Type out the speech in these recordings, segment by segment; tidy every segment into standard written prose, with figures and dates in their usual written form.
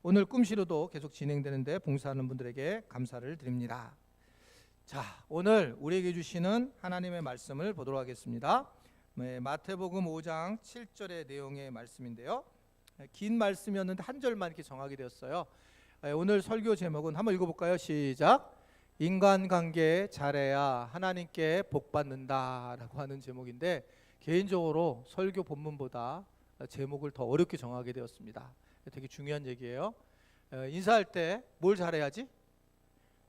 오늘 꿈시로도 계속 진행되는데 봉사하는 분들에게 감사를 드립니다. 자, 오늘 우리에게 주시는 하나님의 말씀을 보도록 하겠습니다. 마태복음 5장 7절의 내용의 말씀인데요. 긴 말씀이었는데 한 절만 이렇게 정하게 되었어요. 오늘 설교 제목은 한번 읽어볼까요? 시작. 인간관계 잘해야 하나님께 복받는다라고 하는 제목인데, 개인적으로 설교 본문보다 제목을 더 어렵게 정하게 되었습니다. 되게 중요한 얘기예요. 인사할 때 뭘 잘해야지?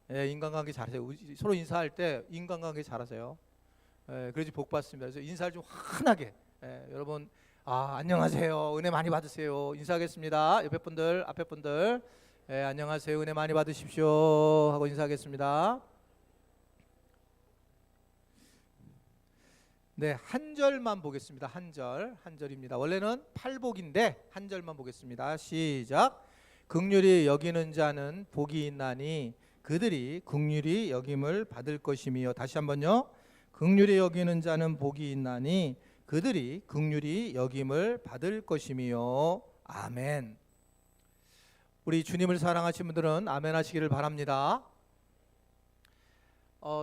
인간관계 잘하세요. 서로 인사할 때 인간관계 잘하세요. 그래야지 복 받습니다. 그래서 인사를 좀 환하게, 여러분 안녕하세요, 은혜 많이 받으세요, 인사하겠습니다. 옆에 분들, 앞에 분들, 안녕하세요, 은혜 많이 받으십시오 하고 인사하겠습니다. 네, 한 절만 보겠습니다. 한 절입니다. 원래는 8복인데 한 절만 보겠습니다. 시작. 긍휼히 여기는 자는 복이 있나니 그들이 긍휼히 여김을 받을 것이며. 다시 한번요. 긍휼히 여기는 자는 복이 있나니 그들이 긍휼히 여김을 받을 것이며. 아멘. 우리 주님을 사랑하시는 분들은 아멘 하시기를 바랍니다.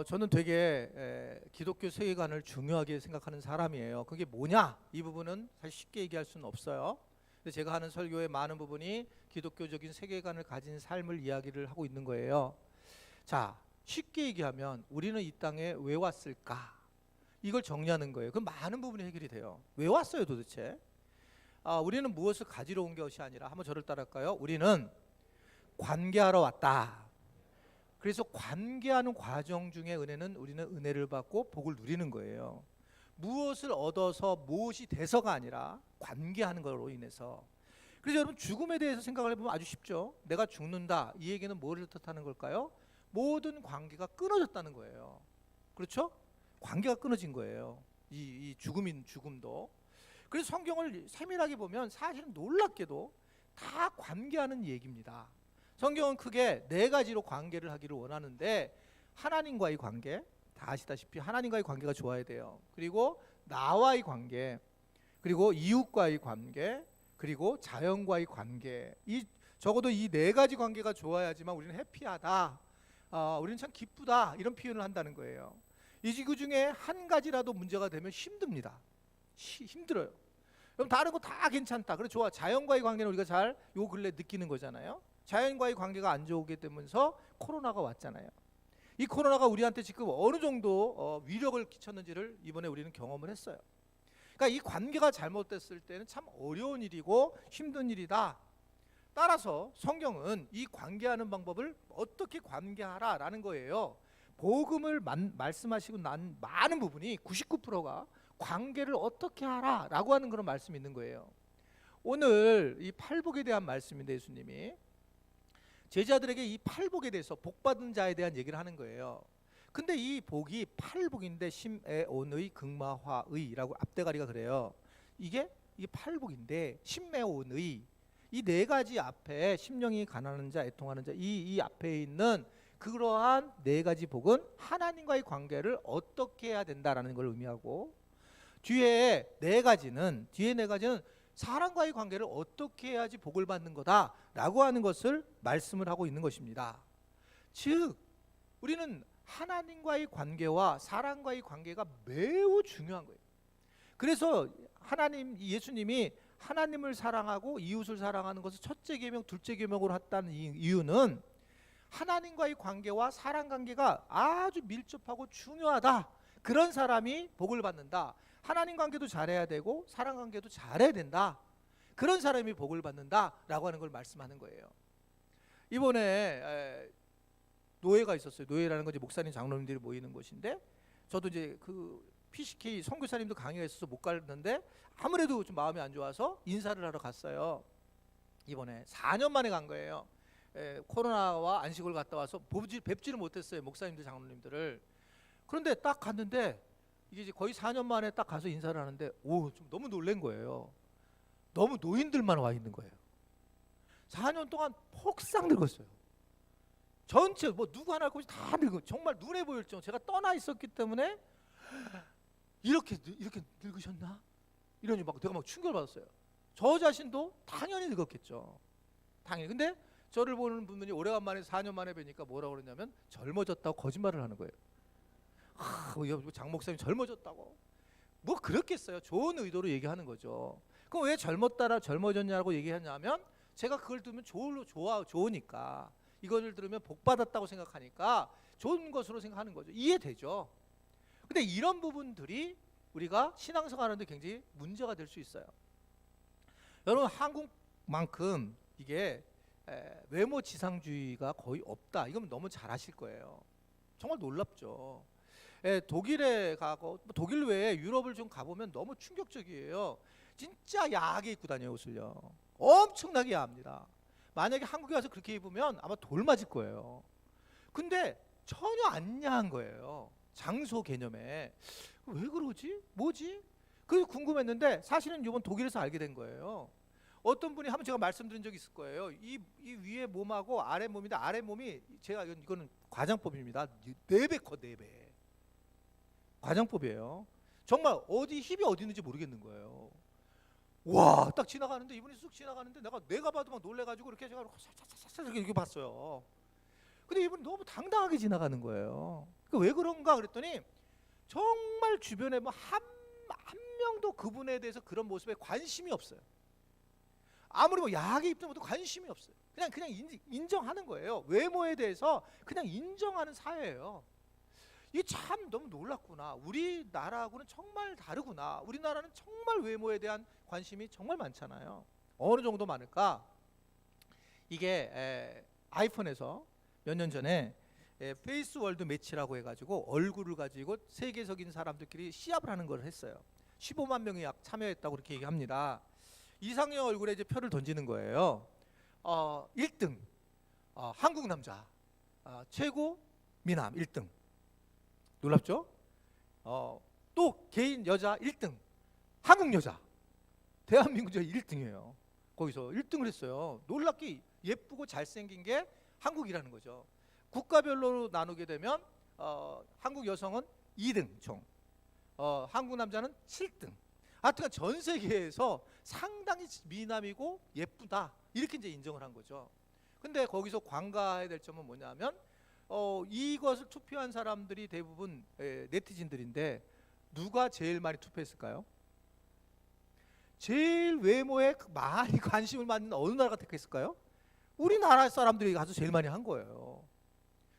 저는 되게 기독교 세계관을 중요하게 생각하는 사람이에요. 그게 뭐냐? 이 부분은 사실 쉽게 얘기할 수는 없어요. 근데 제가 하는 설교의 많은 부분이 기독교적인 세계관을 가진 삶을 이야기를 하고 있는 거예요. 자, 쉽게 얘기하면 우리는 이 땅에 왜 왔을까? 이걸 정리하는 거예요. 그럼 많은 부분이 해결이 돼요. 왜 왔어요 도대체? 우리는 무엇을 가지러 온 것이 아니라, 한번 저를 따라할까요? 우리는 관계하러 왔다. 그래서 관계하는 과정 중에 우리는 은혜를 받고 복을 누리는 거예요. 무엇을 얻어서 무엇이 돼서가 아니라 관계하는 걸로 인해서. 그래서 여러분, 죽음에 대해서 생각을 해보면 아주 쉽죠. 내가 죽는다, 이 얘기는 뭐를 뜻하는 걸까요? 모든 관계가 끊어졌다는 거예요. 그렇죠? 관계가 끊어진 거예요. 이 죽음도. 그래서 성경을 세밀하게 보면 사실은 놀랍게도 다 관계하는 얘기입니다. 성경은 크게 네 가지로 관계를 하기를 원하는데, 하나님과의 관계, 다 아시다시피 하나님과의 관계가 좋아야 돼요. 그리고 나와의 관계, 그리고 이웃과의 관계, 그리고 자연과의 관계. 적어도 이 네 가지 관계가 좋아야지만 우리는 해피하다, 우리는 참 기쁘다, 이런 표현을 한다는 거예요. 이 지구 중에 한 가지라도 문제가 되면 힘듭니다. 힘들어요. 그럼 다른 거 다 괜찮다, 그래 좋아. 자연과의 관계는 우리가 잘 요 근래 느끼는 거잖아요. 자연과의 관계가 안 좋게 되면서 코로나가 왔잖아요. 이 코로나가 우리한테 지금 어느 정도 위력을 끼쳤는지를 이번에 우리는 경험을 했어요. 그러니까 이 관계가 잘못됐을 때는 참 어려운 일이고 힘든 일이다. 따라서 성경은 이 관계하는 방법을 어떻게 관계하라라는 거예요. 복음을 말씀하시고 난 많은 부분이 99%가 관계를 어떻게 하라라고 하는 그런 말씀이 있는 거예요. 오늘 이 팔복에 대한 말씀인데, 예수님이 제자들에게 이 팔복에 대해서 복받은 자에 대한 얘기를 하는 거예요. 근데 이 복이 팔복인데 심애온의 극마화의라고 앞대가리가 그래요. 이게 팔복인데 심애온의 이 네 가지 앞에, 심령이 가난한 자, 애통하는 자, 이 앞에 있는 그러한 네 가지 복은 하나님과의 관계를 어떻게 해야 된다라는 걸 의미하고, 뒤에 네 가지는 사람과의 관계를 어떻게 해야지 복을 받는 거다라고 하는 것을 말씀을 하고 있는 것입니다. 즉, 우리는 하나님과의 관계와 사람과의 관계가 매우 중요한 거예요. 그래서 예수님이 하나님을 사랑하고 이웃을 사랑하는 것을 첫째 계명, 둘째 계명으로 했다는 이유는 하나님과의 관계와 사람 관계가 아주 밀접하고 중요하다. 그런 사람이 복을 받는다. 하나님 관계도 잘해야 되고 사람 관계도 잘해야 된다. 그런 사람이 복을 받는다라고 하는 걸 말씀하는 거예요. 이번에 노예가 있었어요. 노예라는 건 이제 목사님, 장로님들이 모이는 곳인데, 저도 이제 그 PCK 선교사님도 강의가 있어서 못 갔는데 아무래도 좀 마음이 안 좋아서 인사를 하러 갔어요. 이번에 4년 만에 간 거예요. 코로나와 안식을 갔다 와서 뵙지를 못했어요, 목사님들, 장로님들을. 그런데 딱 갔는데, 이게 이제 거의 4년 만에 딱 가서 인사를 하는데, 좀 너무 놀란 거예요. 너무 노인들만 와 있는 거예요. 4년 동안 폭삭 늙었어요. 전체 누구 하나 할 것이 다 늙어. 정말 눈에 보일 정도. 제가 떠나 있었기 때문에 이렇게 늙으셨나? 이러니 내가 충격을 받았어요. 저 자신도 당연히 늙었겠죠. 당연히. 근데 저를 보는 분들이 오래간만에 4년 만에 뵈니까 뭐라고 그러냐면 젊어졌다고 거짓말을 하는 거예요. 장 목사님 젊어졌다고. 뭐 그렇겠어요. 좋은 의도로 얘기하는 거죠. 그럼 왜 젊어졌냐고 얘기하냐면 제가 그걸 들으면 좋으니까, 이거를 들으면 복 받았다고 생각하니까 좋은 것으로 생각하는 거죠. 이해되죠? 근데 이런 부분들이 우리가 신앙생활하는데 굉장히 문제가 될 수 있어요. 여러분, 한국만큼 이게 외모 지상주의가 거의 없다. 이건 너무 잘 아실 거예요. 정말 놀랍죠. 독일에 가고 독일 외에 유럽을 좀 가보면 너무 충격적이에요. 진짜 야하게 입고 다녀요, 옷을요. 엄청나게 야합니다. 만약에 한국에 와서 그렇게 입으면 아마 돌 맞을 거예요. 근데 전혀 안 야한 거예요. 장소 개념에. 왜 그러지? 뭐지? 그게 궁금했는데 사실은 이번 독일에서 알게 된 거예요. 어떤 분이 한번 제가 말씀드린 적이 있을 거예요. 이 위에 몸하고 아래 몸인데, 아래 몸이 제가 이거는 과장법입니다. 4배 커, 4배. 과장법이에요. 정말 어디 힙이 어디 있는지 모르겠는 거예요. 와, 딱 지나가는데, 이분이 쑥 지나가는데 내가 봐도 막 놀래가지고 이렇게 제가 살짝 이렇게 봤어요. 근데 이분이 너무 당당하게 지나가는 거예요. 왜 그런가 그랬더니 정말 주변에 뭐 한 명도 그분에 대해서 그런 모습에 관심이 없어요. 아무리 뭐 야하게 입던 것도 관심이 없어요. 그냥 인정하는 거예요. 외모에 대해서 그냥 인정하는 사회예요. 이게 참 너무 놀랍구나. 우리나라하고는 정말 다르구나. 우리나라는 정말 외모에 대한 관심이 정말 많잖아요. 어느 정도 많을까? 이게 아이폰에서 몇 년 전에 페이스 월드 매치라고 해가지고 얼굴을 가지고 세계적인 사람들끼리 시합을 하는 걸 했어요. 15만 명이 약 참여했다고 그렇게 얘기합니다. 이상형 얼굴에 이제 표를 던지는 거예요. 1등 한국 남자, 최고 미남 1등. 놀랍죠? 또 개인 여자 1등 한국 여자, 대한민국 여자 1등이에요. 거기서 1등을 했어요. 놀랍게 예쁘고 잘생긴 게 한국이라는 거죠. 국가별로 나누게 되면 한국 여성은 2등 총, 한국 남자는 7등. 하여튼 전 세계에서 상당히 미남이고 예쁘다, 이렇게 이제 인정을 한 거죠. 근데 거기서 관가해야 될 점은 뭐냐면 이것을 투표한 사람들이 대부분 네티즌들인데 누가 제일 많이 투표했을까요? 제일 외모에 많이 관심을 받는 어느 나라가 택했을까요? 우리나라 사람들이 가서 제일 많이 한 거예요.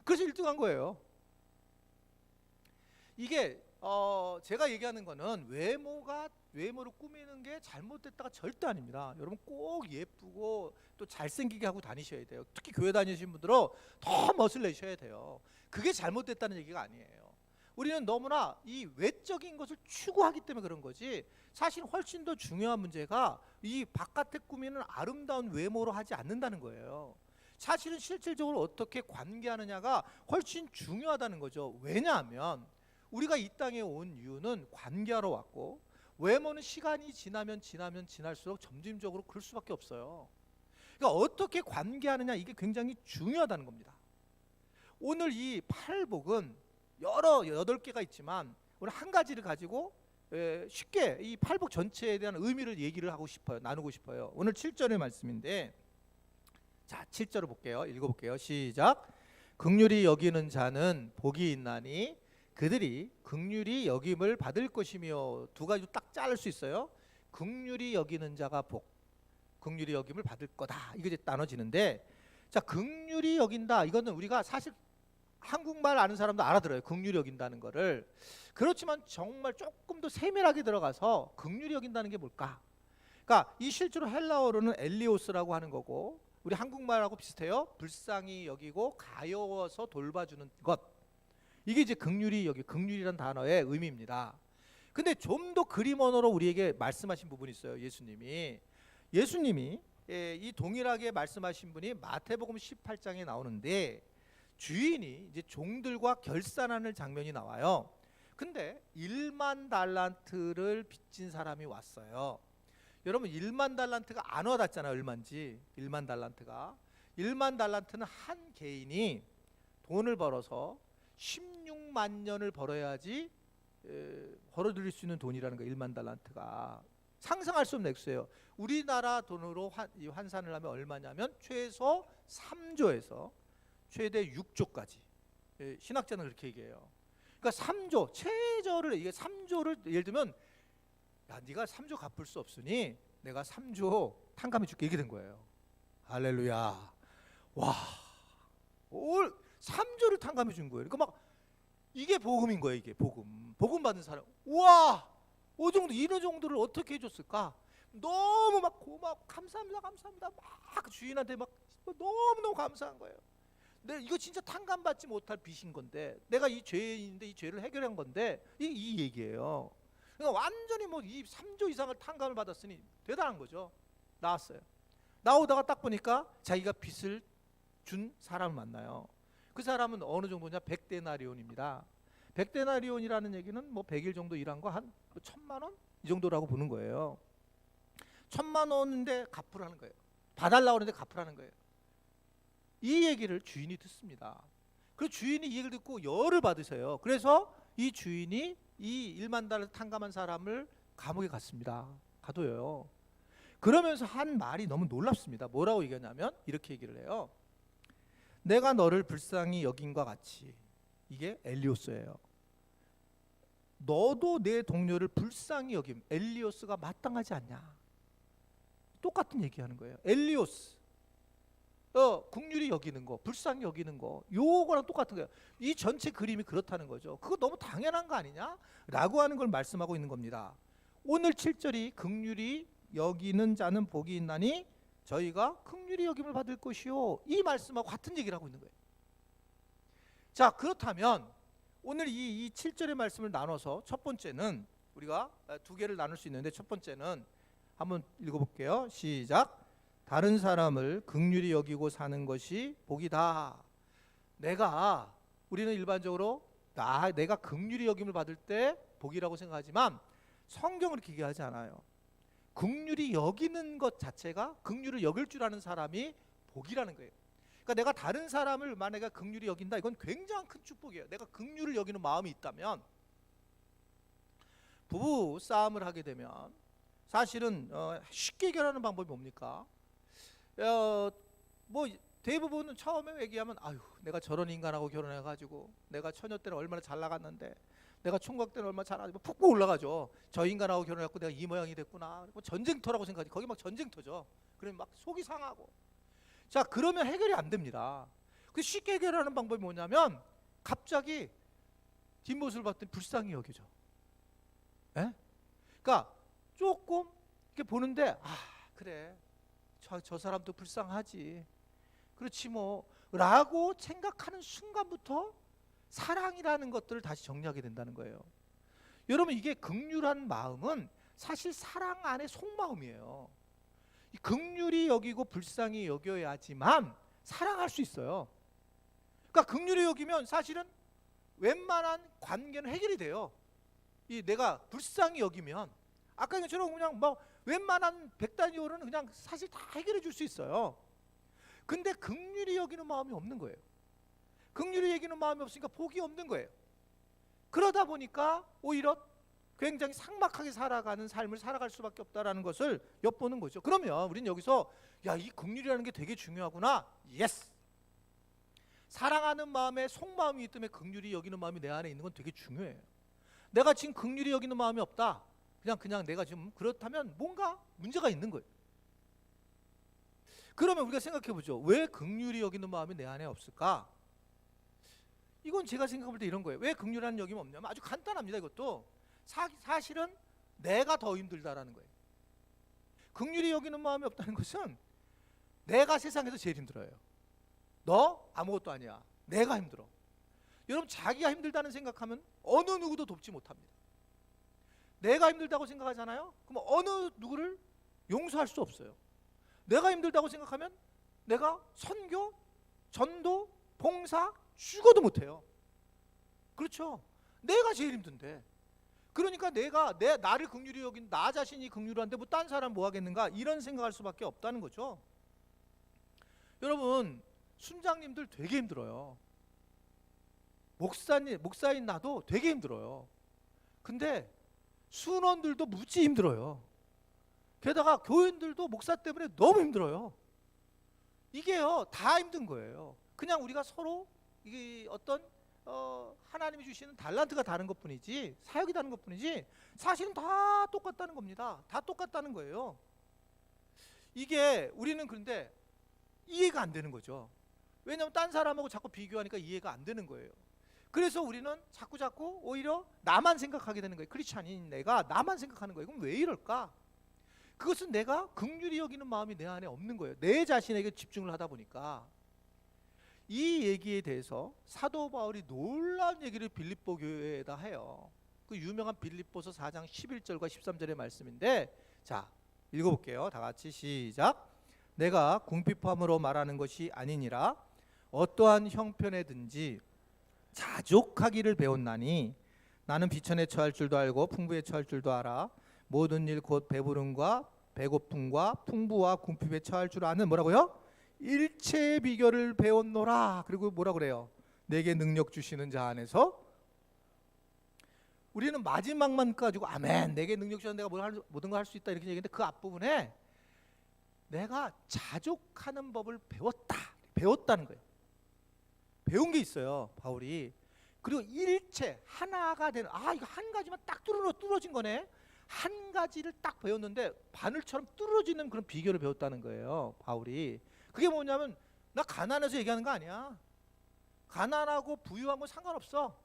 그래서 1등 한 거예요. 이게 제가 얘기하는 거는 외모를 꾸미는 게 잘못됐다가 절대 아닙니다. 여러분 꼭 예쁘고 또 잘생기게 하고 다니셔야 돼요. 특히 교회 다니시는 분들은 더 멋을 내셔야 돼요. 그게 잘못됐다는 얘기가 아니에요. 우리는 너무나 이 외적인 것을 추구하기 때문에 그런 거지, 사실 훨씬 더 중요한 문제가 이 바깥에 꾸미는 아름다운 외모로 하지 않는다는 거예요. 사실은 실질적으로 어떻게 관계하느냐가 훨씬 중요하다는 거죠. 왜냐하면 우리가 이 땅에 온 이유는 관계하러 왔고, 외모는 시간이 지나면 지날수록 점진적으로 그럴 수밖에 없어요. 그러니까 어떻게 관계하느냐, 이게 굉장히 중요하다는 겁니다. 오늘 이 팔복은 여러 8개가 있지만 오늘 한 가지를 가지고 쉽게 이 팔복 전체에 대한 의미를 얘기를 하고 싶어요. 나누고 싶어요. 오늘 7절의 말씀인데, 자 7절을 볼게요. 읽어볼게요. 시작. 긍휼히 여기는 자는 복이 있나니 그들이 긍휼히 여김을 받을 것이며. 두 가지로 딱 자를 수 있어요. 긍휼히 여기는 자가 복, 긍휼히 여김을 받을 거다, 이게 이제 나눠지는데, 자 긍휼히 여긴다, 이거는 우리가 사실 한국말 아는 사람도 알아들어요. 긍휼히 여긴다는 거를. 그렇지만 정말 조금 더 세밀하게 들어가서 긍휼히 여긴다는 게 뭘까? 그러니까 이 실제로 헬라어로는 엘리오스라고 하는 거고, 우리 한국말하고 비슷해요. 불쌍히 여기고 가여워서 돌봐주는 것, 이게 이제 긍휼히 여기, 긍휼이란 단어의 의미입니다. 근데 좀 더 그림 언어로 우리에게 말씀하신 부분이 있어요. 예수님이 이 동일하게 말씀하신 분이 마태복음 18장에 나오는데, 주인이 이제 종들과 결산하는 장면이 나와요. 근데 1만 달란트를 빚진 사람이 왔어요. 여러분 1만 달란트가 안 와닿잖아요. 얼마인지. 1만 달란트는 한 개인이 돈을 벌어서 16만 년을 벌어야지 벌어들일 수 있는 돈이라는 거예요. 1만 달란트가 상상할 수 없는 액수예요. 우리나라 돈으로 환산을 하면 얼마냐면 최소 3조에서 최대 6조까지. 예, 신학자는 그렇게 얘기해요. 그러니까 3조, 최저를 이게 3조를 예를 들면 야, 네가 3조 갚을 수 없으니 내가 3조 탕감해 줄게 이게 된 거예요. 할렐루야. 와, 올 3조를 탕감해 준 거예요. 그러니까 막 이게 복음인 거예요. 이게 복음 받은 사람. 와, 이 정도 이런 정도를 어떻게 해줬을까? 너무 막 고마워, 감사합니다, 감사합니다. 막 주인한테 막 너무 감사한 거예요. 내가 이거 진짜 탕감받지 못할 빚인 건데, 내가 이 죄인인데 이 죄를 해결한 건데 이 얘기예요. 그러니까 완전히 뭐 이 3조 이상을 탕감을 받았으니 대단한 거죠. 나왔어요. 나오다가 딱 보니까 자기가 빚을 준 사람을 만나요. 그 사람은 어느 정도냐? 100데나리온입니다. 100데나리온이라는 얘기는 뭐 100일 정도 일한 거 한 1000만 원? 이 정도라고 보는 거예요. 1000만 원인데 갚으라는 거예요. 봐달라고 하는데 갚으라는 거예요. 이 얘기를 주인이 듣습니다. 그 주인이 이 얘기를 듣고 열을 받으세요. 그래서 이 주인이 이 1만 달러 탕감한 사람을 감옥에 갔습니다. 가둬요. 그러면서 한 말이 너무 놀랍습니다. 뭐라고 얘기하냐면 이렇게 얘기를 해요. 내가 너를 불쌍히 여긴과 같이, 이게 엘리오스예요. 너도 내 동료를 불쌍히 여김, 엘리오스가 마땅하지 않냐. 똑같은 얘기하는 거예요. 엘리오스, 긍휼히 여기는 거, 불쌍히 여기는 거, 요거랑 똑같은 거예요. 이 전체 그림이 그렇다는 거죠. 그거 너무 당연한 거 아니냐? 라고 하는 걸 말씀하고 있는 겁니다. 오늘 7절이 긍휼히 여기는 자는 복이 있나니 저희가 긍휼히 여김을 받을 것이요, 이 말씀하고 같은 얘기를 하고 있는 거예요. 자, 그렇다면 오늘 이 7절의 말씀을 나눠서 첫 번째는 우리가 두 개를 나눌 수 있는데, 첫 번째는 한번 읽어볼게요. 시작. 다른 사람을 긍휼히 여기고 사는 것이 복이다. 우리는 일반적으로 내가 긍휼히 여김을 받을 때 복이라고 생각하지만 성경은 그렇게 얘기하지 않아요. 긍휼히 여기는 것 자체가, 긍휼을 여길 줄 아는 사람이 복이라는 거예요. 그러니까 내가 다른 사람을 만약에 긍휼히 여긴다, 이건 굉장히 큰 축복이에요. 내가 긍휼을 여기는 마음이 있다면, 부부 싸움을 하게 되면 사실은 쉽게 해결하는 방법이 뭡니까? 뭐 대부분은 처음에 얘기하면 아유, 내가 저런 인간하고 결혼해가지고 내가 처녀 때는 얼마나 잘 나갔는데, 내가 총각 때는 얼마나 잘하고 푹 올라가죠. 저 인간하고 결혼해갖고 내가 이 모양이 됐구나. 뭐 전쟁터라고 생각하지. 거기 막 전쟁터죠. 그러면 막 속이 상하고. 자, 그러면 해결이 안 됩니다. 그 쉽게 해결하는 방법이 뭐냐면 갑자기 뒷모습을 봤더니 불쌍히 여겨져. 에? 그러니까 조금 이렇게 보는데 그래, 저 사람도 불쌍하지, 그렇지 뭐 라고 생각하는 순간부터 사랑이라는 것들을 다시 정리하게 된다는 거예요. 여러분, 이게 긍휼한 마음은 사실 사랑 안의 속마음이에요. 긍휼히 여기고 불쌍히 여겨야지만 사랑할 수 있어요. 그러니까 긍휼히 여기면 사실은 웬만한 관계는 해결이 돼요. 내가 불쌍히 여기면 아까 것처럼 그냥 뭐 웬만한 100단위로는 그냥 사실 다 해결해 줄 수 있어요. 근데 긍휼히 여기는 마음이 없는 거예요. 긍휼히 여기는 마음이 없으니까 복이 없는 거예요. 그러다 보니까 오히려 굉장히 삭막하게 살아가는 삶을 살아갈 수밖에 없다라는 것을 엿보는 거죠. 그러면 우리는 여기서 이 긍휼이라는 게 되게 중요하구나. 예스. 사랑하는 마음에 속마음이 있기 때문에 긍휼히 여기는 마음이 내 안에 있는 건 되게 중요해요. 내가 지금 긍휼히 여기는 마음이 없다, 그냥 내가 지금 그렇다면 뭔가 문제가 있는 거예요. 그러면 우리가 생각해 보죠. 왜 긍휼히 여기는 마음이 내 안에 없을까? 이건 제가 생각할 때 이런 거예요. 왜 긍휼한 여김이 없냐면 아주 간단합니다. 이것도 사실은 내가 더 힘들다라는 거예요. 긍휼히 여기는 마음이 없다는 것은 내가 세상에서 제일 힘들어요. 너 아무것도 아니야, 내가 힘들어. 여러분, 자기가 힘들다는 생각하면 어느 누구도 돕지 못합니다. 내가 힘들다고 생각하잖아요. 그럼 어느 누구를 용서할 수 없어요. 내가 힘들다고 생각하면 내가 선교, 전도, 봉사 죽어도 못해요. 그렇죠? 내가 제일 힘든데. 그러니까 나를 긍휼히 여긴 나 자신이 긍휼한데 뭐 딴 사람 뭐 하겠는가, 이런 생각할 수밖에 없다는 거죠. 여러분, 순장님들 되게 힘들어요. 목사인 나도 되게 힘들어요. 근데 순원들도 무지 힘들어요. 게다가 교인들도 목사 때문에 너무 힘들어요. 이게요, 다 힘든 거예요. 그냥 우리가 서로 이게 어떤 하나님이 주시는 달란트가 다른 것뿐이지, 사역이 다른 것뿐이지, 사실은 다 똑같다는 겁니다. 다 똑같다는 거예요. 이게 우리는 그런데 이해가 안 되는 거죠. 왜냐하면 딴 사람하고 자꾸 비교하니까 이해가 안 되는 거예요. 그래서 우리는 자꾸 오히려 나만 생각하게 되는 거예요. 크리스찬인 내가 나만 생각하는 거예요. 그럼 왜 이럴까? 그것은 내가 긍휼히 여기는 마음이 내 안에 없는 거예요. 내 자신에게 집중을 하다 보니까. 이 얘기에 대해서 사도 바울이 놀라운 얘기를 빌립보 교회에다 해요. 그 유명한 빌립보서 4장 11절과 13절의 말씀인데, 자 읽어볼게요. 다 같이 시작. 내가 궁핍함으로 말하는 것이 아니니라. 어떠한 형편에든지 자족하기를 배웠나니 나는 비천에 처할 줄도 알고 풍부에 처할 줄도 알아. 모든 일 곧 배부름과 배고픔과 풍부와 궁핍에 처할 줄 아는 뭐라고요? 일체의 비결을 배웠노라. 그리고 뭐라 그래요? 내게 능력 주시는 자 안에서. 우리는 마지막만 가지고 아멘, 내게 능력 주시는 내가 모든 걸 할 수 있다 이렇게 얘기했는데, 그 앞부분에 내가 자족하는 법을 배웠다는 거예요. 배운 게 있어요, 바울이. 그리고 일체 하나가 되는, 이거 한 가지만 딱 뚫어진 거네. 한 가지를 딱 배웠는데 바늘처럼 뚫어지는 그런 비결을 배웠다는 거예요, 바울이. 그게 뭐냐면, 나 가난해서 얘기하는 거 아니야. 가난하고 부유한 건 상관없어.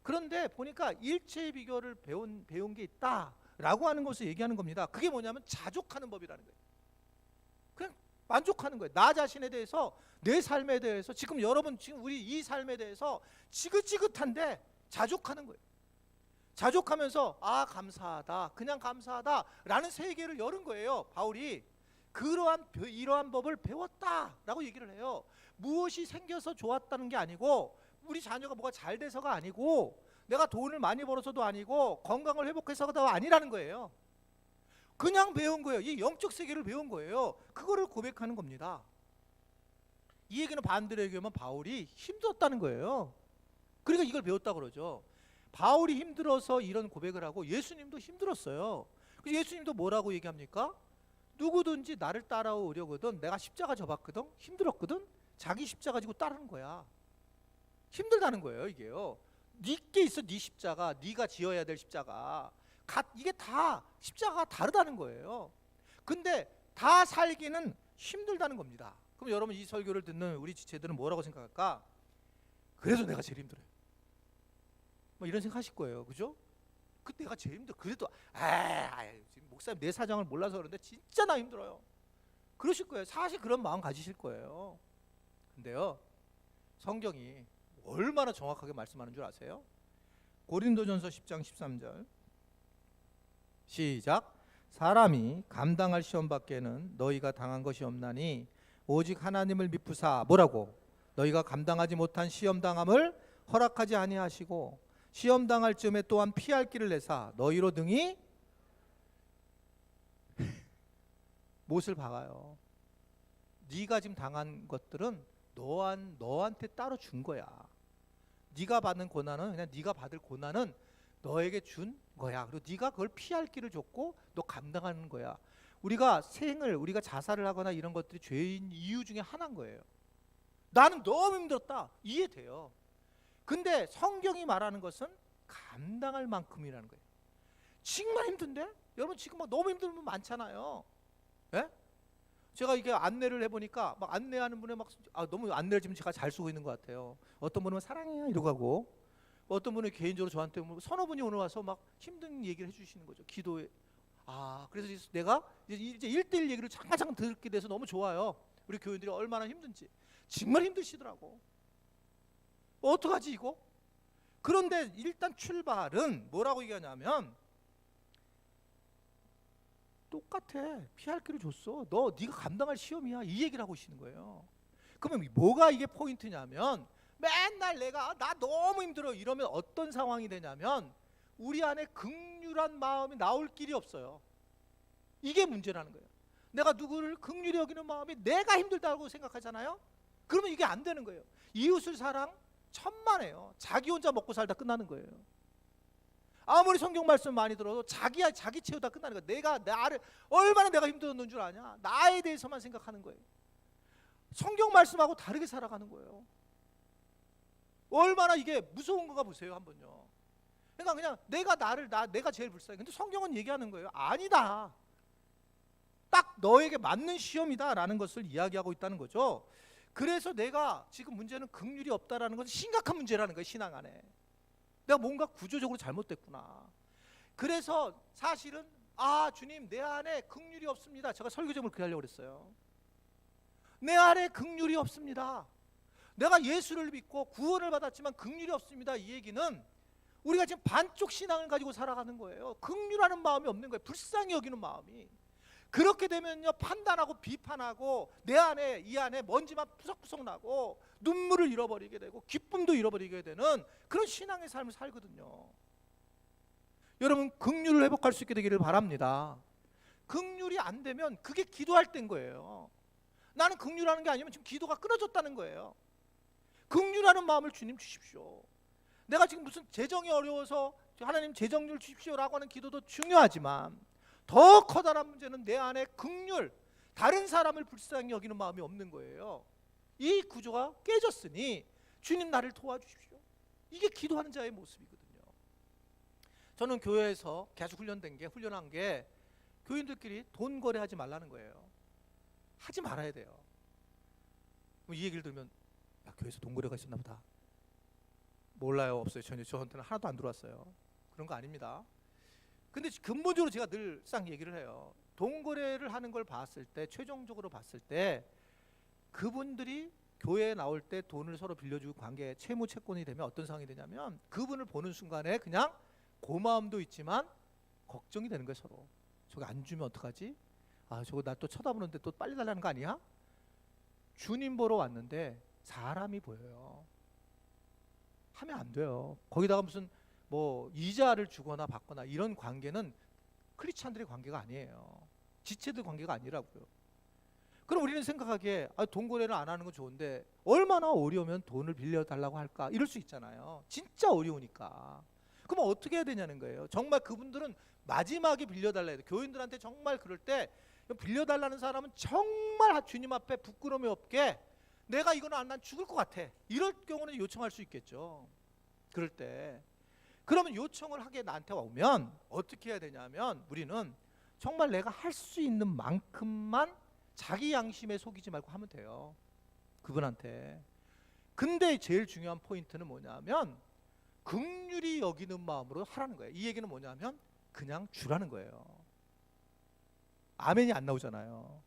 그런데 보니까 일체의 비결을 배운 게 있다라고 하는 것을 얘기하는 겁니다. 그게 뭐냐면 자족하는 법이라는 거예요. 그냥 만족하는 거예요. 나 자신에 대해서, 내 삶에 대해서, 지금 여러분 지금 우리 이 삶에 대해서 지긋지긋한데 자족하는 거예요. 자족하면서 감사하다, 그냥 감사하다라는 세계를 여는 거예요, 바울이. 이러한 법을 배웠다라고 얘기를 해요. 무엇이 생겨서 좋았다는 게 아니고, 우리 자녀가 뭐가 잘 돼서가 아니고, 내가 돈을 많이 벌어서도 아니고, 건강을 회복해서가 아니라는 거예요. 그냥 배운 거예요. 이 영적 세계를 배운 거예요. 그거를 고백하는 겁니다. 이 얘기는 반대로 얘기하면 바울이 힘들었다는 거예요. 그러니까 이걸 배웠다고 그러죠. 바울이 힘들어서 이런 고백을 하고, 예수님도 힘들었어요. 그래서 예수님도 뭐라고 얘기합니까? 누구든지 나를 따라오려거든, 내가 십자가 져봤거든, 힘들었거든, 자기 십자가 지고 따르는 거야. 힘들다는 거예요, 이게요. 네게 있어, 네 십자가, 네가 지어야 될 십자가. 이게 다 십자가가 다르다는 거예요. 근데 다 살기는 힘들다는 겁니다. 그럼 여러분, 이 설교를 듣는 우리 지체들은 뭐라고 생각할까? 그래도 내가 제일 힘들어요. 뭐 이런 생각하실 거예요, 그죠? 내가 제일 힘들어. 그래도 지금 목사님 내 사정을 몰라서 그런데 진짜 나 힘들어요. 그러실 거예요. 사실 그런 마음 가지실 거예요. 근데요, 성경이 얼마나 정확하게 말씀하는 줄 아세요? 고린도전서 10장 13절 시작. 사람이 감당할 시험 밖에는 너희가 당한 것이 없나니 오직 하나님을 미쁘사 뭐라고? 너희가 감당하지 못한 시험 당함을 허락하지 아니하시고 시험 당할 즈음에 또한 피할 길을 내사 너희로 등이 못을 박아요. 네가 지금 당한 것들은 너한테 따로 준 거야. 네가 받는 고난은, 그냥 네가 받을 고난은 너에게 준 거야. 그리고 네가 그걸 피할 길을 줬고 너 감당하는 거야. 우리가 자살을 하거나 이런 것들이 죄인 이유 중에 하나인 거예요. 나는 너무 힘들었다, 이해돼요. 근데 성경이 말하는 것은 감당할 만큼이라는 거예요. 정말 힘든데? 여러분 지금 막 너무 힘든 분 많잖아요. 예? 제가 이게 안내를 해보니까 막 안내하는 분에 막 너무 안내를 지금 제가 잘 쓰고 있는 것 같아요. 어떤 분은 사랑해요 이러고 하고, 어떤 분은 개인적으로 저한테 서너 분이 오늘 와서 막 힘든 얘기를 해주시는 거죠. 기도에. 그래서 내가 이제 1대1 얘기를 잠깐 듣게 돼서 너무 좋아요. 우리 교인들이 얼마나 힘든지. 정말 힘드시더라고. 어떡하지 이거? 그런데 일단 출발은 뭐라고 얘기하냐면, 똑같아. 피할 길을 줬어. 네가 감당할 시험이야. 이 얘기를 하고 계시는 거예요. 그러면 뭐가 이게 포인트냐면, 맨날 나 너무 힘들어 이러면 어떤 상황이 되냐면 우리 안에 긍휼한 마음이 나올 길이 없어요. 이게 문제라는 거예요. 내가 누구를 긍휼히 여기는 마음이 내가 힘들다고 생각하잖아요. 그러면 이게 안 되는 거예요. 이웃을 사랑 천만에요. 자기 혼자 먹고 살다 끝나는 거예요. 아무리 성경 말씀 많이 들어도 자기 채우다 끝나는 거야. 나를 얼마나 내가 힘들었는 줄 아냐? 나에 대해서만 생각하는 거예요. 성경 말씀하고 다르게 살아가는 거예요. 얼마나 이게 무서운 건가 보세요, 한번요. 그러니까 그냥 내가 제일 불쌍해. 근데 성경은 얘기하는 거예요. 아니다. 딱 너에게 맞는 시험이다라는 것을 이야기하고 있다는 거죠. 그래서 내가 지금 문제는 긍휼이 없다라는 것은 심각한 문제라는 거예요, 신앙 안에. 내가 뭔가 구조적으로 잘못됐구나. 그래서 사실은 주님, 내 안에 긍휼이 없습니다. 제가 설교 제목을 그렇게 하려고 그랬어요. 내 안에 긍휼이 없습니다. 내가 예수를 믿고 구원을 받았지만 긍휼이 없습니다. 이 얘기는 우리가 지금 반쪽 신앙을 가지고 살아가는 거예요. 긍휼하는 마음이 없는 거예요. 불쌍히 여기는 마음이. 그렇게 되면요, 판단하고 비판하고 이 안에 먼지만 푸석푸석 나고 눈물을 잃어버리게 되고 기쁨도 잃어버리게 되는 그런 신앙의 삶을 살거든요. 여러분, 긍휼을 회복할 수 있게 되기를 바랍니다. 긍휼이 안 되면 그게 기도할 때인 거예요. 나는 긍휼하는 게 아니면 지금 기도가 끊어졌다는 거예요. 긍휼하는 마음을 주님 주십시오. 내가 지금 무슨 재정이 어려워서 하나님 재정률 주십시오라고 하는 기도도 중요하지만 더 커다란 문제는 내 안에 긍휼, 다른 사람을 불쌍히 여기는 마음이 없는 거예요. 이 구조가 깨졌으니 주님 나를 도와주십시오. 이게 기도하는 자의 모습이거든요. 저는 교회에서 계속 훈련한 게 교인들끼리 돈 거래하지 말라는 거예요. 하지 말아야 돼요. 이 얘기를 들으면 교회에서 돈 거래가 있었나 보다. 몰라요. 없어요. 전혀 저한테는 하나도 안 들어왔어요. 그런 거 아닙니다. 근데 근본적으로 제가 늘상 얘기를 해요. 돈 거래를 하는 걸 봤을 때, 최종적으로 봤을 때 그분들이 교회에 나올 때 돈을 서로 빌려주고 관계 채무 채권이 되면 어떤 상황이 되냐면 그분을 보는 순간에 그냥 고마움도 있지만 걱정이 되는 거예요. 서로. 저거 안 주면 어떡하지? 저거 나 또 쳐다보는데 또 빨리 달라는 거 아니야? 주님 보러 왔는데 사람이 보여요. 하면 안 돼요. 거기다가 무슨 이자를 주거나 받거나 이런 관계는 크리스찬들의 관계가 아니에요. 지체들 관계가 아니라고요. 그럼 우리는 생각하기에 돈 거래를 안 하는 건 좋은데 얼마나 어려우면 돈을 빌려달라고 할까? 이럴 수 있잖아요. 진짜 어려우니까. 그럼 어떻게 해야 되냐는 거예요. 정말 그분들은 마지막에 빌려달라 해요. 교인들한테 정말 그럴 때 빌려달라는 사람은 정말 주님 앞에 부끄러움이 없게 내가 이거는 난 죽을 것 같아. 이럴 경우는 요청할 수 있겠죠. 그럴 때. 그러면 요청을 하게 나한테 오면 어떻게 해야 되냐면 우리는 정말 내가 할 수 있는 만큼만 자기 양심에 속이지 말고 하면 돼요. 그분한테. 근데 제일 중요한 포인트는 뭐냐면 긍휼히 여기는 마음으로 하라는 거예요. 이 얘기는 뭐냐면 그냥 주라는 거예요. 아멘이 안 나오잖아요.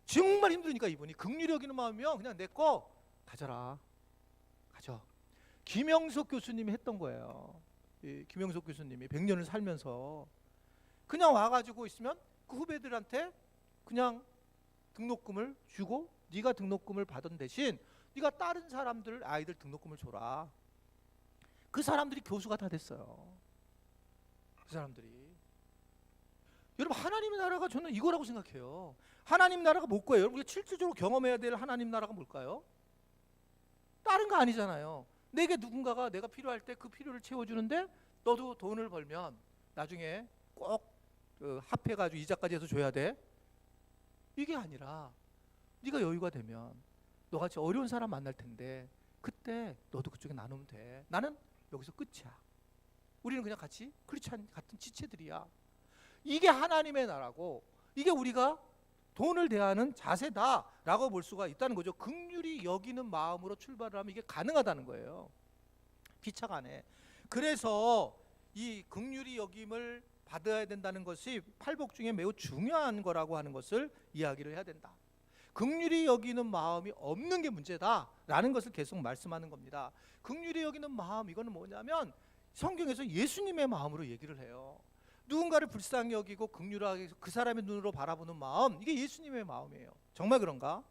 정말 힘드니까 이분이 긍휼히 여기는 마음이면 그냥 내 거 가져라. 가져. 김영석 교수님이 했던 거예요. 김영석 교수님이 100년을 살면서 그냥 와가지고 있으면 그 후배들한테 그냥 등록금을 주고 네가 등록금을 받은 대신 네가 다른 사람들 아이들 등록금을 줘라. 그 사람들이 교수가 다 됐어요. 그 사람들이. 여러분, 하나님의 나라가 저는 이거라고 생각해요. 하나님 나라가 뭐예요? 여러분, 우리가 실질적으로 경험해야 될 하나님 나라가 뭘까요? 다른 거 아니잖아요. 내게 누군가가 내가 필요할 때 그 필요를 채워주는데 너도 돈을 벌면 나중에 꼭 합해가지고 이자까지 해서 줘야 돼. 이게 아니라 네가 여유가 되면 너같이 어려운 사람 만날 텐데 그때 너도 그쪽에 나누면 돼. 나는 여기서 끝이야. 우리는 그냥 같이 크리스찬 같은 지체들이야. 이게 하나님의 나라고 이게 우리가 돈을 대하는 자세다라고 볼 수가 있다는 거죠. 긍휼히 여기는 마음으로 출발을 하면 이게 가능하다는 거예요. 피차간에. 그래서 이 긍휼히 여김을 받아야 된다는 것이 팔복 중에 매우 중요한 거라고 하는 것을 이야기를 해야 된다. 긍휼히 여기는 마음이 없는 게 문제다라는 것을 계속 말씀하는 겁니다. 긍휼히 여기는 마음, 이거는 뭐냐면 성경에서 예수님의 마음으로 얘기를 해요. 누군가를 불쌍히 여기고 긍휼하게 그 사람의 눈으로 바라보는 마음, 이게 예수님의 마음이에요. 정말 그런가?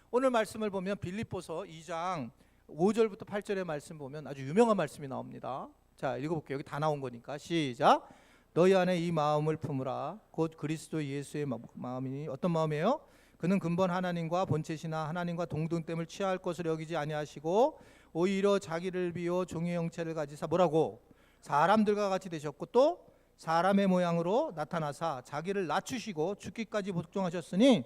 오늘 말씀을 보면 빌립보서 2장 5절부터 8절의 말씀 보면 아주 유명한 말씀이 나옵니다. 자, 읽어볼게요. 여기 다 나온 거니까 시작. 너희 안에 이 마음을 품으라. 곧 그리스도 예수의 마음이니 어떤 마음이에요? 그는 근본 하나님과 본체시나 하나님과 동등됨을 취할 것을 여기지 아니하시고 오히려 자기를 비워 종의 형체를 가지사 뭐라고? 사람들과 같이 되셨고 또 사람의 모양으로 나타나사 자기를 낮추시고 죽기까지 복종하셨으니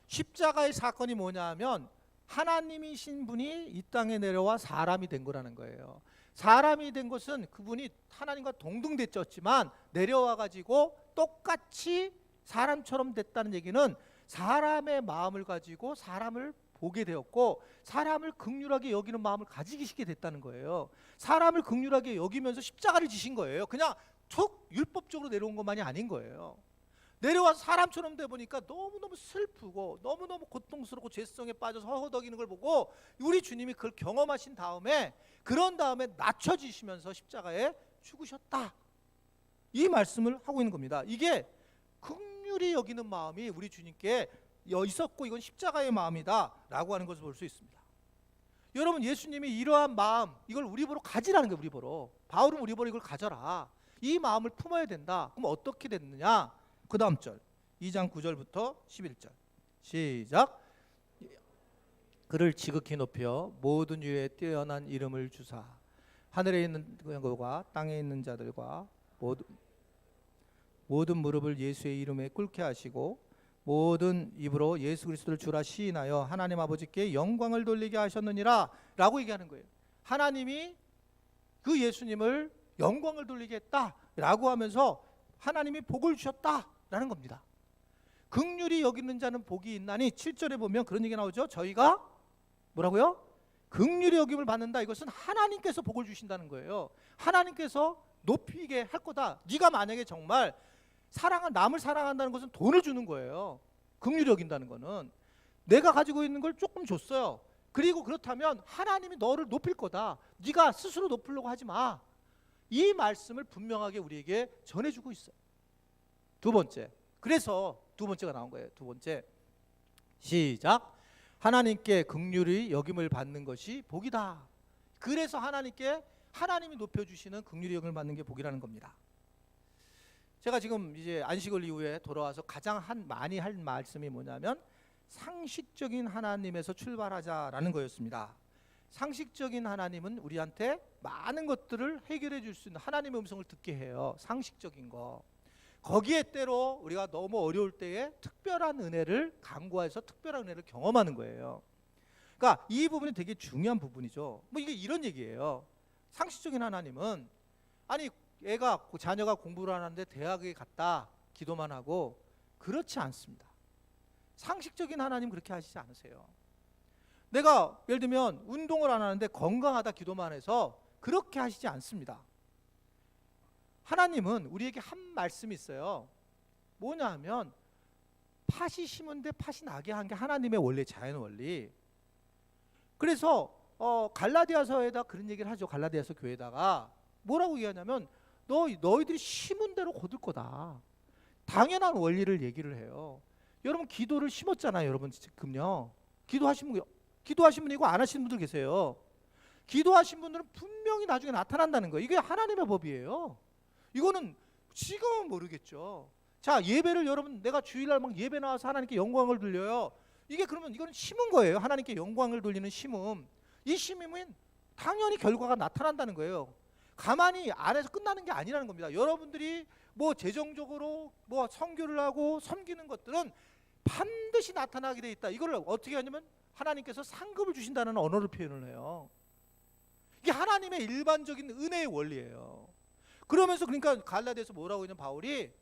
십자가의 사건이 뭐냐 하면 하나님이신 분이 이 땅에 내려와 사람이 된 거라는 거예요. 사람이 된 것은 그분이 하나님과 동등됐지만 내려와 가지고 똑같이 사람처럼 됐다는 얘기는 사람의 마음을 가지고 사람을 보게 되었고 사람을 긍휼하게 여기는 마음을 가지시게 됐다는 거예요. 사람을 긍휼하게 여기면서 십자가를 지신 거예요. 그냥 툭 율법적으로 내려온 것만이 아닌 거예요. 내려와서 사람처럼 돼 보니까 너무너무 슬프고 너무너무 고통스럽고 죄성에 빠져서 허덕이는 걸 보고 우리 주님이 그걸 경험하신 다음에 그런 다음에 낮춰지시면서 십자가에 죽으셨다. 이 말씀을 하고 있는 겁니다. 이게 긍휼히 여기는 마음이 우리 주님께 있었고 이건 십자가의 마음이다 라고 하는 것을 볼 수 있습니다. 여러분 예수님이 이러한 마음 이걸 우리 보러 가지라는 거예요. 우리 보러. 바울은 우리 보러 이걸 가져라. 이 마음을 품어야 된다. 그럼 어떻게 됐느냐? 그 다음 절 2장 9절부터 11절 시작. 그를 지극히 높여 모든 유에 뛰어난 이름을 주사 하늘에 있는 것과 땅에 있는 자들과 모든 무릎을 예수의 이름에 꿇게 하시고 모든 입으로 예수 그리스도를 주라 시인하여 하나님 아버지께 영광을 돌리게 하셨느니라 라고 얘기하는 거예요. 하나님이 그 예수님을 영광을 돌리게 했다라고 하면서 하나님이 복을 주셨다라는 겁니다. 긍휼히 여기는 자는 복이 있나니 7절에 보면 그런 얘기 나오죠. 저희가 뭐라고요? 긍휼히 여김을 받는다. 이것은 하나님께서 복을 주신다는 거예요. 하나님께서 높이게 할 거다. 네가 만약에 정말 남을 사랑한다는 것은 돈을 주는 거예요. 긍휼히 여긴다는 거는 내가 가지고 있는 걸 조금 줬어요. 그리고 그렇다면 하나님이 너를 높일 거다. 네가 스스로 높이려고 하지 마. 이 말씀을 분명하게 우리에게 전해주고 있어요. 두 번째, 그래서 두 번째가 나온 거예요. 두 번째 시작. 하나님께 긍휼히 여김을 받는 것이 복이다. 그래서 하나님이 높여주시는 긍휼히 여김을 받는 게 복이라는 겁니다. 제가 지금 이제 안식일 이후에 돌아와서 가장 많이 할 말씀이 뭐냐면 상식적인 하나님에서 출발하자라는 거였습니다. 상식적인 하나님은 우리한테 많은 것들을 해결해 줄 수 있는 하나님의 음성을 듣게 해요. 상식적인 거. 거기에 때로 우리가 너무 어려울 때에 특별한 은혜를 간구해서 특별한 은혜를 경험하는 거예요. 그러니까 이 부분이 되게 중요한 부분이죠. 뭐 이게 이런 얘기예요. 상식적인 하나님은 자녀가 공부를 하는데 대학에 갔다 기도만 하고 그렇지 않습니다. 상식적인 하나님 그렇게 하시지 않으세요. 내가 예를 들면 운동을 안 하는데 건강하다 기도만 해서 그렇게 하시지 않습니다. 하나님은 우리에게 한 말씀이 있어요. 뭐냐 하면 팥이 심은데 팥이 나게 한 게 하나님의 원래 자연 원리. 그래서 갈라디아서에다 그런 얘기를 하죠. 갈라디아서 교회에다가 뭐라고 얘기하냐면 너희들이 심은 대로 거둘 거다. 당연한 원리를 얘기를 해요. 여러분 기도를 심었잖아요. 여러분 지금요. 기도하신 분이고 안 하시는 분들 계세요. 기도하신 분들은 분명히 나중에 나타난다는 거예요. 이게 하나님의 법이에요. 이거는 지금은 모르겠죠. 자, 예배를 여러분 내가 주일날 막 예배 나와서 하나님께 영광을 돌려요. 이거는 심은 거예요. 하나님께 영광을 돌리는 심음. 이 심음은 당연히 결과가 나타난다는 거예요. 가만히 안에서 끝나는 게 아니라는 겁니다. 여러분들이 뭐 재정적으로 뭐 선교를 하고 섬기는 것들은 반드시 나타나게 돼 있다. 이거를 어떻게 하냐면 하나님께서 상급을 주신다는 언어로 표현을 해요. 이게 하나님의 일반적인 은혜의 원리예요. 그러면서 그러니까 갈라디아서 뭐라고 했냐면 바울이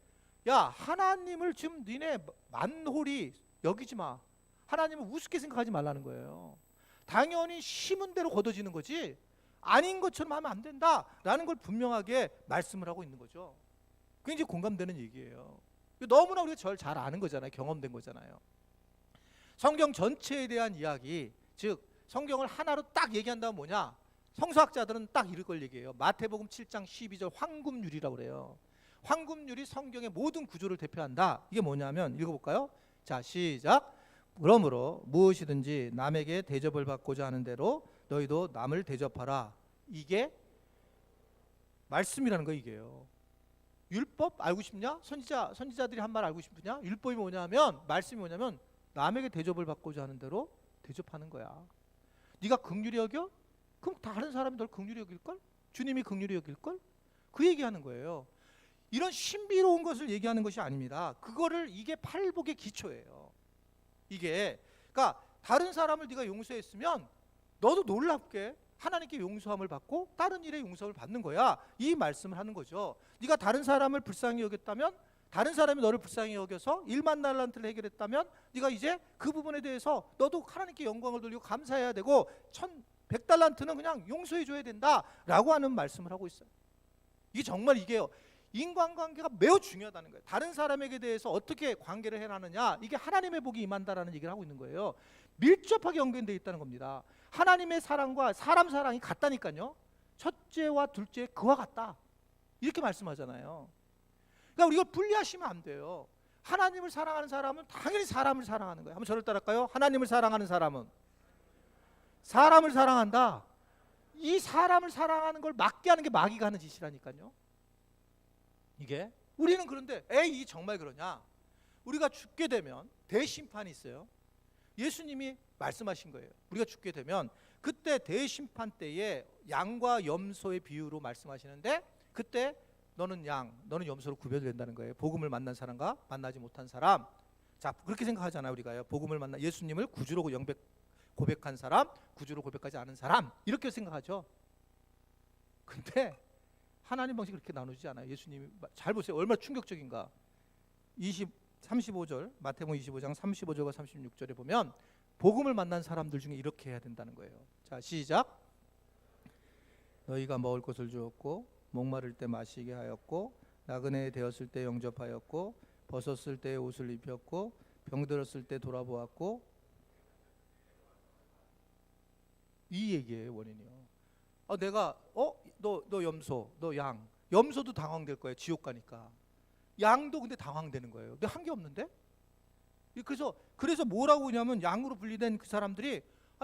하나님을 지금 니네 만홀히 여기지 마. 하나님을 우습게 생각하지 말라는 거예요. 당연히 심은 대로 거둬지는 거지 아닌 것처럼 하면 안 된다라는 걸 분명하게 말씀을 하고 있는 거죠. 그게 이제 공감되는 얘기예요. 너무나 우리가 잘 아는 거잖아요. 경험된 거잖아요. 성경 전체에 대한 이야기, 즉 성경을 하나로 딱 얘기한다면 뭐냐? 성서학자들은 딱 이걸 얘기해요. 마태복음 7장 12절 황금률이라고 그래요. 황금률이 성경의 모든 구조를 대표한다. 이게 뭐냐면 읽어볼까요? 자, 시작. 그러므로 무엇이든지 남에게 대접을 받고자 하는 대로 너희도 남을 대접하라. 이게 말씀이라는 거 이게요. 율법 알고 싶냐? 선지자들이 한 말 알고 싶으냐? 율법이 뭐냐면 말씀이 뭐냐면 남에게 대접을 받고자 하는 대로 대접하는 거야. 네가 긍휼히 여겨? 그럼 다른 사람이 널 긍휼히 여길걸? 주님이 긍휼히 여길걸? 그 얘기하는 거예요. 이런 신비로운 것을 얘기하는 것이 아닙니다. 이게 팔복의 기초예요. 이게 그러니까 다른 사람을 네가 용서했으면 너도 놀랍게 하나님께 용서함을 받고 다른 일에 용서를 받는 거야. 이 말씀을 하는 거죠. 네가 다른 사람을 불쌍히 여겼다면, 다른 사람이 너를 불쌍히 여겨서 1만 달란트를 해결했다면 네가 이제 그 부분에 대해서 너도 하나님께 영광을 돌리고 감사해야 되고 100달란트는 그냥 용서해 줘야 된다라고 하는 말씀을 하고 있어요. 이게 정말 이게요. 인간관계가 매우 중요하다는 거예요. 다른 사람에게 대해서 어떻게 관계를 해나느냐, 이게 하나님의 복이 임한다라는 얘기를 하고 있는 거예요. 밀접하게 연결되어 있다는 겁니다. 하나님의 사랑과 사람 사랑이 같다니까요. 첫째와 둘째 그와 같다, 이렇게 말씀하잖아요. 그러니까 우리가 분리하시면 안 돼요. 하나님을 사랑하는 사람은 당연히 사람을 사랑하는 거예요. 한번 저를 따라할까요? 하나님을 사랑하는 사람은 사람을 사랑한다. 이 사람을 사랑하는 걸 막게 하는 게 마귀가 하는 짓이라니까요. 이게 우리는 그런데 이 정말 그러냐? 우리가 죽게 되면 대심판이 있어요. 예수님이 말씀하신 거예요. 우리가 죽게 되면 그때 대심판 때에 양과 염소의 비유로 말씀하시는데, 그때 너는 양, 너는 염소로 구별된다는 거예요. 복음을 만난 사람과 만나지 못한 사람. 자, 그렇게 생각하잖아요. 우리가요. 복음을 만나 예수님을 구주로 고백한 사람, 구주로 고백하지 않은 사람, 이렇게 생각하죠. 근데 하나님 방식이 그렇게 나누지 않아요. 예수님이 잘 보세요. 얼마나 충격적인가. 35절 마태복음 25장 35절과 36절에 보면 복음을 만난 사람들 중에 이렇게 해야 된다는 거예요. 자, 시작. 너희가 먹을 것을 주었고 목마를 때 마시게 하였고 나그네 되었을 때 영접하였고 벗었을 때 옷을 입혔고 병들었을 때 돌아보았고, 이 얘기예요. 원인이요. 내가 너 염소, 너 양, 염소도 당황될 거예요. 지옥 가니까. 양도 근데 당황되는 거예요. 근데 한 게 없는데? 그래서 뭐라고 하냐면, 양으로 분리된 그 사람들이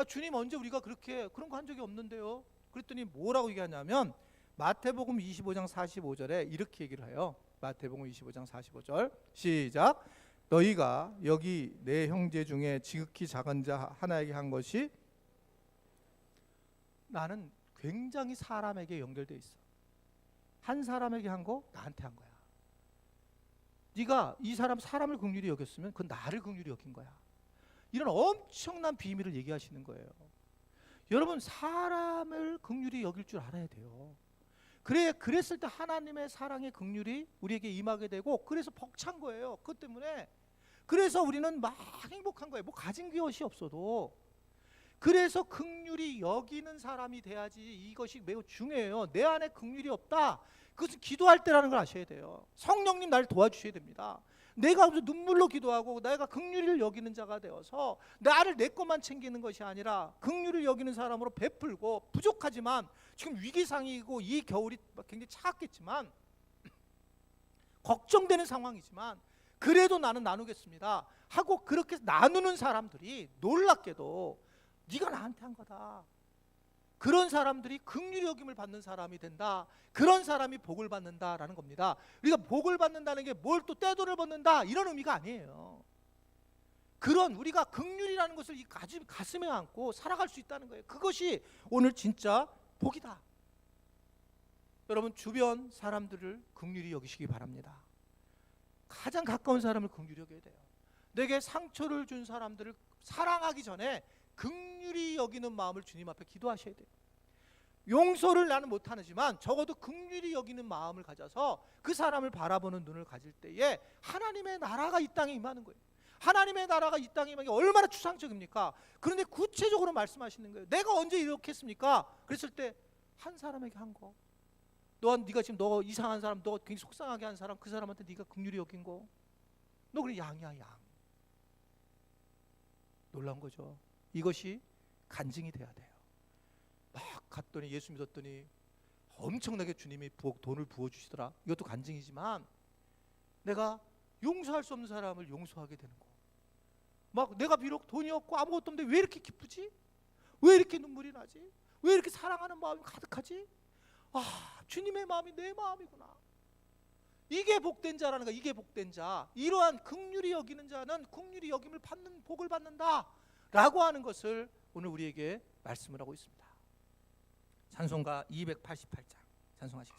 주님 언제 우리가 그런 거 한 적이 없는데요. 그랬더니 뭐라고 얘기하냐면 마태복음 25장 45절에 이렇게 얘기를 해요. 마태복음 25장 45절 시작. 너희가 여기 내 형제 중에 지극히 작은 자 하나에게 한 것이, 나는 굉장히 사람에게 연결돼 있어. 한 사람에게 한 거 나한테 한 거야. 네가 이 사람을 긍휼히 여겼으면 그건 나를 긍휼히 여긴 거야. 이런 엄청난 비밀을 얘기하시는 거예요. 여러분, 사람을 긍휼히 여길 줄 알아야 돼요. 그랬을 때 하나님의 사랑의 긍휼이 우리에게 임하게 되고, 그래서 벅찬 거예요. 그것 때문에. 그래서 우리는 막 행복한 거예요. 뭐 가진 것이 없어도. 그래서 긍휼히 여기는 사람이 돼야지. 이것이 매우 중요해요. 내 안에 긍휼이 없다, 그것은 기도할 때라는 걸 아셔야 돼요. 성령님 나를 도와주셔야 됩니다. 내가 눈물로 기도하고 내가 긍휼을 여기는 자가 되어서 나를 내 것만 챙기는 것이 아니라 긍휼을 여기는 사람으로 베풀고, 부족하지만 지금 위기상이고 이 겨울이 굉장히 차갑겠지만 걱정되는 상황이지만 그래도 나는 나누겠습니다 하고 그렇게 나누는 사람들이 놀랍게도 네가 나한테 한 거다, 그런 사람들이 긍휼히 여김을 받는 사람이 된다. 그런 사람이 복을 받는다라는 겁니다. 우리가 복을 받는다는 게 뭘 또 떼돈을 받는다 이런 의미가 아니에요. 그런 우리가 긍휼이라는 것을 가슴에 안고 살아갈 수 있다는 거예요. 그것이 오늘 진짜 복이다. 여러분, 주변 사람들을 긍휼히 여기시기 바랍니다. 가장 가까운 사람을 긍휼히 여겨야 돼요. 내게 상처를 준 사람들을 사랑하기 전에 긍휼히 여기는 마음을 주님 앞에 기도하셔야 돼요. 용서를 나는 못하지만 적어도 긍휼히 여기는 마음을 가져서 그 사람을 바라보는 눈을 가질 때에 하나님의 나라가 이 땅에 임하는 거예요. 하나님의 나라가 이 땅에 임하는 게 얼마나 추상적입니까? 그런데 구체적으로 말씀하시는 거예요. 내가 언제 이렇게 했습니까? 그랬을 때 한 사람에게 한 거, 네가 지금 너 이상한 사람, 너 굉장히 속상하게 한 사람, 그 사람한테 네가 긍휼히 여긴 거, 너 그래 양이야, 양. 놀라운 거죠. 이것이 간증이 돼야 돼요. 막 갔더니 예수 믿었더니 엄청나게 주님이 돈을 부어주시더라. 이것도 간증이지만 내가 용서할 수 없는 사람을 용서하게 되는 거. 막 내가 비록 돈이 없고 아무것도 없는데 왜 이렇게 기쁘지? 왜 이렇게 눈물이 나지? 왜 이렇게 사랑하는 마음이 가득하지? 주님의 마음이 내 마음이구나. 이게 복된 자라는 거야. 이게 복된 자. 이러한 긍휼히 여기는 자는 긍휼히 여김을 받는 복을 받는다 라고 하는 것을 오늘 우리에게 말씀을 하고 있습니다. 찬송가 288장 찬송하시겠습니다.